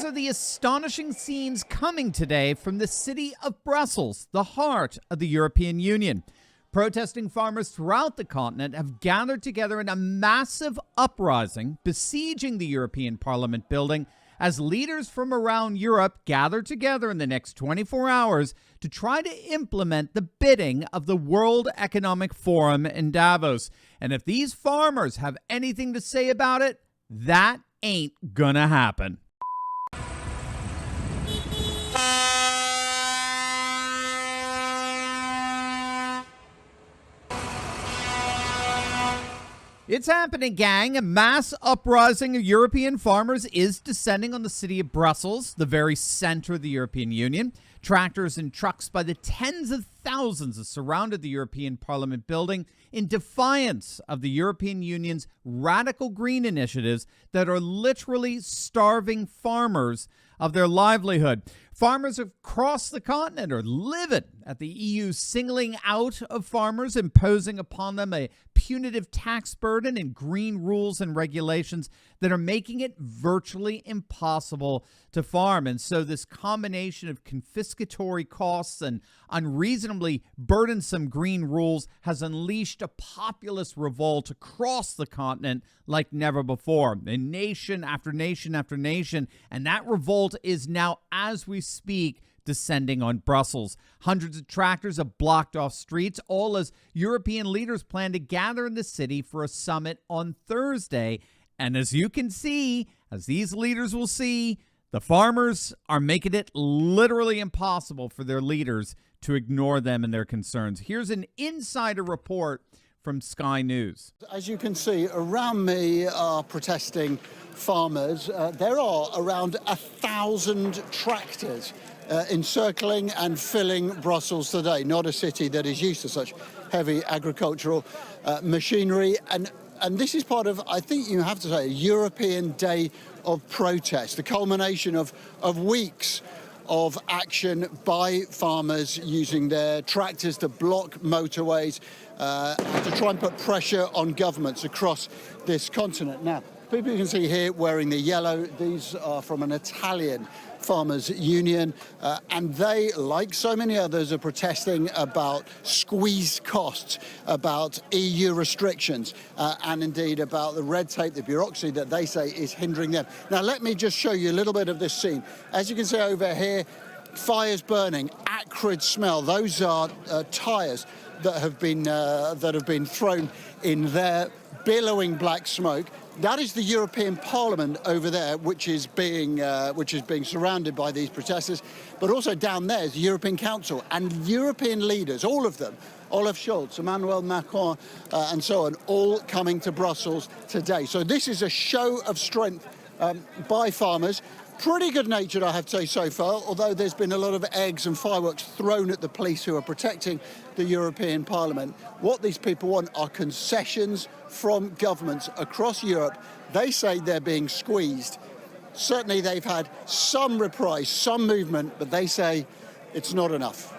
are the astonishing scenes coming today from the city of Brussels, the heart of the European Union. Protesting farmers throughout the continent have gathered together in a massive uprising, besieging the European Parliament building as leaders from around Europe gather together in the next 24 hours to try to implement the bidding of the World Economic Forum in Davos. And if these farmers have anything to say about it, that ain't gonna happen. It's happening, gang. A mass uprising of European farmers is descending on the city of Brussels, the very center of the European Union. Tractors and trucks by the tens of thousands have surrounded the European Parliament building in defiance of the European Union's radical green initiatives that are literally starving farmers of their livelihood. Farmers across the continent are livid at the EU singling out of farmers, imposing upon them a punitive tax burden and green rules and regulations that are making it virtually impossible to farm. And so this combination of confiscatory costs and unreasonably burdensome green rules has unleashed a populist revolt across the continent like never before. And nation after nation after nation, and that revolt is now, as we speak, descending on Brussels. Hundreds of tractors have blocked off streets, all as European leaders plan to gather in the city for a summit on Thursday. And as you can see, as these leaders will see, the farmers are making it literally impossible for their leaders to ignore them and their concerns. Here's an insider report from Sky News. As you can see, around me are protesting farmers. There are around 1,000 tractors encircling and filling Brussels today, not a city that is used to such heavy agricultural machinery. And this is part of, I think you have to say, a European day of protest, the culmination of weeks of action by farmers using their tractors to block motorways, to try and put pressure on governments across this continent. Now, people you can see here wearing the yellow, these are from an Italian farmers union, and they, like so many others, are protesting about squeezed costs, about EU restrictions, and indeed about the red tape, the bureaucracy that they say is hindering them. Now, let me just show you a little bit of this scene. As you can see over here, fires burning, acrid smell. Those are tyres that have been thrown in there, billowing black smoke. That is the European Parliament over there, which is being surrounded by these protesters. But also down there is the European Council and European leaders, all of them, Olaf Scholz, Emmanuel Macron, and so on, all coming to Brussels today. So this is a show of strength by farmers. Pretty good-natured, I have to say, so far, although there's been a lot of eggs and fireworks thrown at the police who are protecting the European Parliament. What these people want are concessions from governments across Europe. They say they're being squeezed. Certainly they've had some reprise, some movement, but they say it's not enough.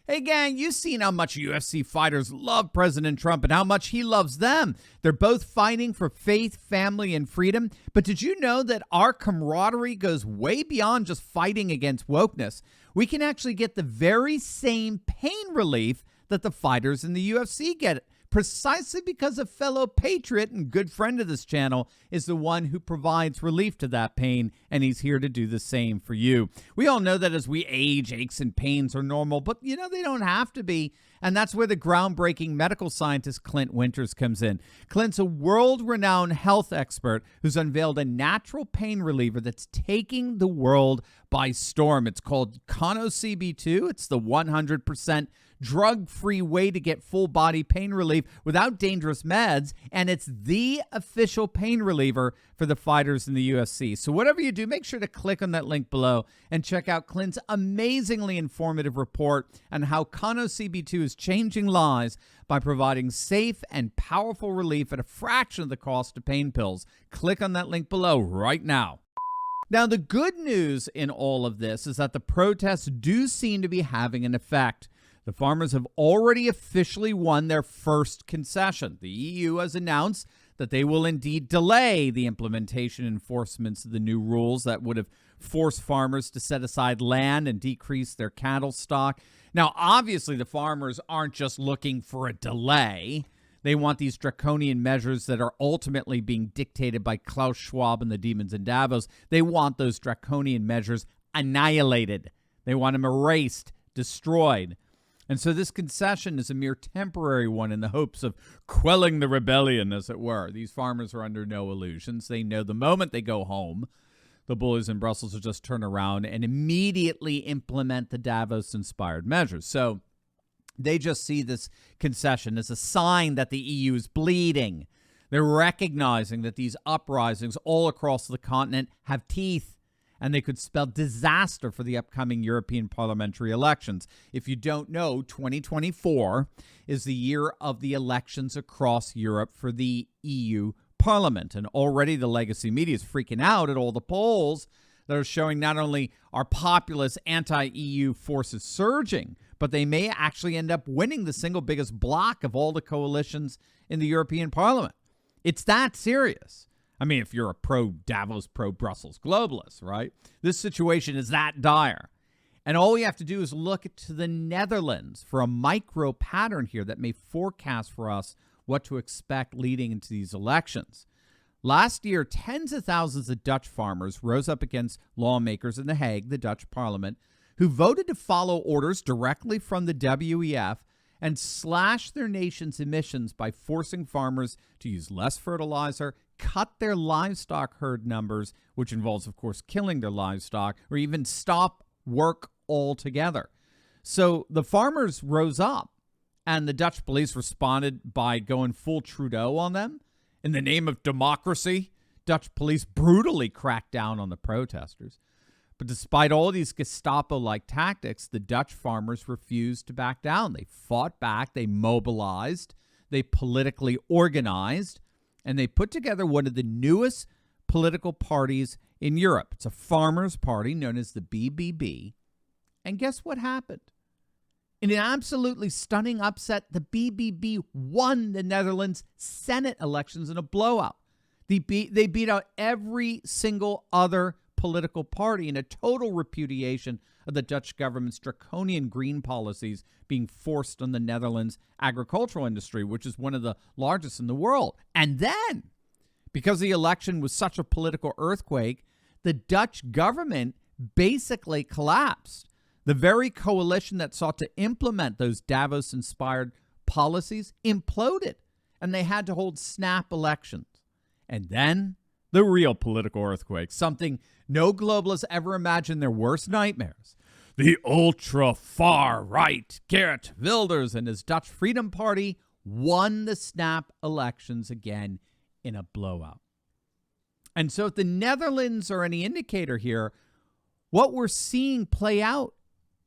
Hey, gang, you've seen how much UFC fighters love President Trump and how much he loves them. They're both fighting for faith, family, and freedom. But did you know that our camaraderie goes way beyond just fighting against wokeness? We can actually get the very same pain relief that the fighters in the UFC get, precisely because a fellow Patriot and good friend of this channel is the one who provides relief to that pain, and he's here to do the same for you. We all know that as we age, aches and pains are normal, but you know, they don't have to be. And that's where the groundbreaking medical scientist Clint Winters comes in. Clint's a world-renowned health expert who's unveiled a natural pain reliever that's taking the world by storm. It's called ConoCB2. It's the 100% drug-free way to get full-body pain relief without dangerous meds, and it's the official pain reliever for the fighters in the UFC. So whatever you do, make sure to click on that link below and check out Clint's amazingly informative report on how ConoCB2 is changing lives by providing safe and powerful relief at a fraction of the cost of pain pills. Click on that link below right now. Now, the good news in all of this is that the protests do seem to be having an effect. The farmers have already officially won their first concession. The EU has announced that they will indeed delay the implementation and enforcements of the new rules that would have forced farmers to set aside land and decrease their cattle stock. Now, obviously, the farmers aren't just looking for a delay. They want these draconian measures that are ultimately being dictated by Klaus Schwab and the demons in Davos. They want those draconian measures annihilated. They want them erased, destroyed. And so this concession is a mere temporary one in the hopes of quelling the rebellion, as it were. These farmers are under no illusions. They know the moment they go home, the bullies in Brussels will just turn around and immediately implement the Davos-inspired measures. So they just see this concession as a sign that the EU is bleeding. They're recognizing that these uprisings all across the continent have teeth, and they could spell disaster for the upcoming European parliamentary elections. If you don't know, 2024 is the year of the elections across Europe for the EU Parliament. And already the legacy media is freaking out at all the polls that are showing not only are populist anti-EU forces surging, but they may actually end up winning the single biggest block of all the coalitions in the European Parliament. It's that serious. I mean, if you're a pro-Davos, pro-Brussels globalist, right? This situation is that dire. And all we have to do is look to the Netherlands for a micro pattern here that may forecast for us what to expect leading into these elections. Last year, tens of thousands of Dutch farmers rose up against lawmakers in The Hague, the Dutch parliament, who voted to follow orders directly from the WEF and slash their nation's emissions by forcing farmers to use less fertilizer, cut their livestock herd numbers, which involves, of course, killing their livestock, or even stop work altogether. So the farmers rose up, and the Dutch police responded by going full Trudeau on them. In the name of democracy, Dutch police brutally cracked down on the protesters. But despite all these Gestapo-like tactics, the Dutch farmers refused to back down. They fought back, they mobilized, they politically organized, and they put together one of the newest political parties in Europe. It's a farmers' party known as the BBB. And guess what happened? In an absolutely stunning upset, the BBB won the Netherlands Senate elections in a blowout. They beat out every single other political party in a total repudiation of the Dutch government's draconian green policies being forced on the Netherlands agricultural industry, which is one of the largest in the world. And then, because the election was such a political earthquake, the Dutch government basically collapsed. The very coalition that sought to implement those Davos-inspired policies imploded, and they had to hold snap elections. And then the real political earthquake, something no globalists ever imagined their worst nightmares. The ultra-far right Geert Wilders and his Dutch Freedom Party won the snap elections again in a blowout. And so if the Netherlands are any indicator here, what we're seeing play out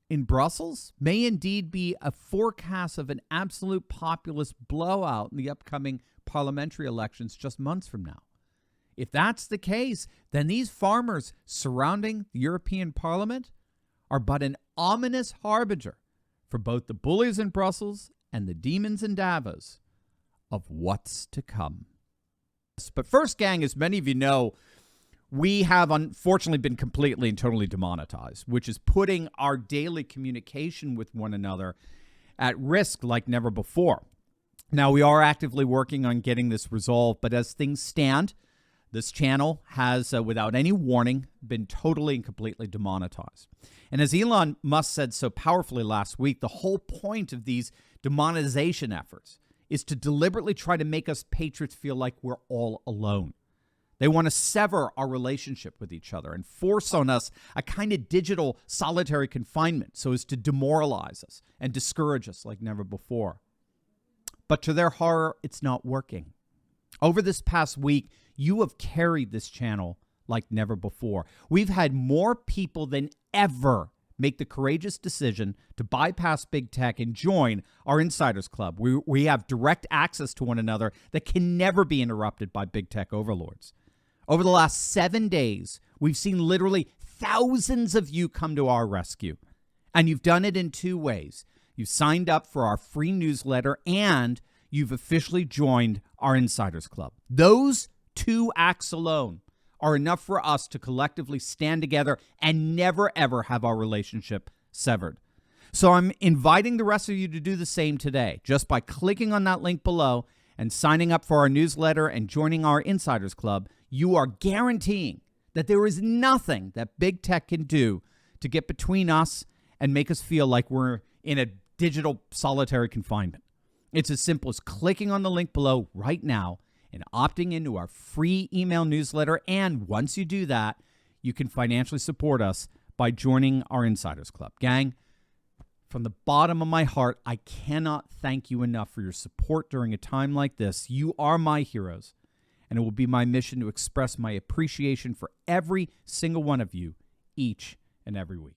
in Brussels may indeed be a forecast of an absolute populist blowout in the upcoming parliamentary elections just months from now. If that's the case, then these farmers surrounding the European Parliament are but an ominous harbinger for both the bullies in Brussels and the demons in Davos of what's to come. But first, gang, as many of you know, we have unfortunately been completely and totally demonetized, which is putting our daily communication with one another at risk like never before. Now, we are actively working on getting this resolved, but as things stand, this channel has, without any warning, been totally and completely demonetized. And as Elon Musk said so powerfully last week, the whole point of these demonetization efforts is to deliberately try to make us patriots feel like we're all alone. They want to sever our relationship with each other and force on us a kind of digital solitary confinement so as to demoralize us and discourage us like never before. But to their horror, it's not working. Over this past week, you have carried this channel like never before. We've had more people than ever make the courageous decision to bypass big tech and join our Insiders Club. We have direct access to one another that can never be interrupted by big tech overlords. Over the last 7 days, we've seen literally thousands of you come to our rescue. And you've done it in two ways. You've signed up for our free newsletter and you've officially joined our Insiders Club. Those 2 acts alone are enough for us to collectively stand together and never, ever have our relationship severed. So I'm inviting the rest of you to do the same today, just by clicking on that link below and signing up for our newsletter and joining our Insiders Club. You are guaranteeing that there is nothing that big tech can do to get between us and make us feel like we're in a digital solitary confinement. It's as simple as clicking on the link below right now and opting into our free email newsletter. And once you do that, you can financially support us by joining our Insiders Club. Gang, from the bottom of my heart, I cannot thank you enough for your support during a time like this. You are my heroes, and it will be my mission to express my appreciation for every single one of you each and every week.